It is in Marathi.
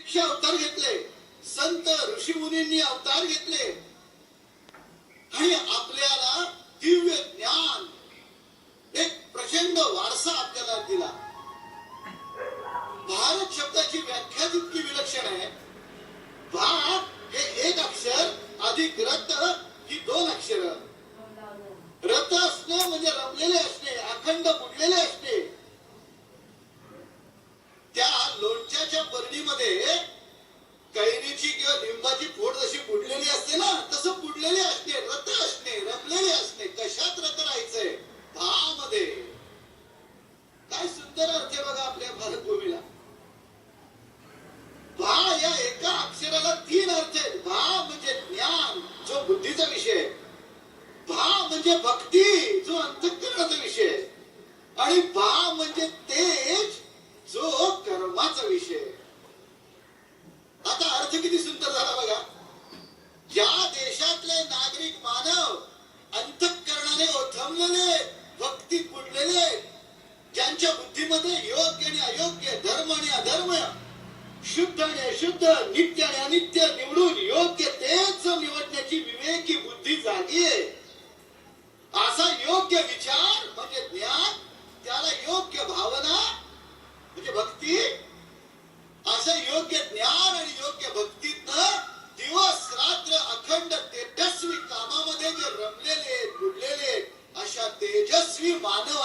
ऋषींचे अवतार घेतले, संत ऋषी मुनींनी अवतार घेतले आणि आपल्याला दिव्य ज्ञान, एक प्रचंड वारसा आपल्याला दिला. भारत शब्दाची व्याख्या जितकी विलक्षण आहे, भा हे एक अक्षर अधिक रत ही दोन अक्षर. रत असणे म्हणजे रमलेले असणे, अखंड बुडलेले असणे. त्या लोणच्याच्या बरणीमध्ये कैरीची किंवा लिंबाची फोड जशी बुडलेली असते ना, तसं बुडलेले असणे, रत असणे, रमलेले असणे. कशात रत राहायचंय? भामध्ये. काय सुंदर अर्थ आहे बघा आपल्या भारतभूमीला. भा या एका अक्षराला तीन अर्थ आहेत. भा म्हणजे ज्ञान, जो बुद्धीचा विषय. भा म्हणजे भक्ती, जो अंतःकरणाचा विषय. आणि भा म्हणजे तेज, जो कर्माचा विषय. आता अर्थ किती सुंदर झाला बघा. ज्या देशातले नागरिक मानव अंतःकरणाने ओथंबलेले, भक्तीत बुडलेले, ज्यांच्या बुद्धीमध्ये योग्य आणि अयोग्य, धर्म आणि अधर्म, शुद्ध आणि अशुद्ध, नित्य आणि अनित्य निवडून योग्य तेच निवडण्याची विवेकी बुद्धी जागी आहे. असा योग्य विचार म्हणजे ज्ञान, त्याला योग्य भावना म्हणजे भक्ती. असं योग्य ज्ञान आणि योग्य भक्तीतनं दिवस रात्र अखंड तेजस्वी कामामध्ये जे रमलेले, बुडलेले, अशा तेजस्वी मानव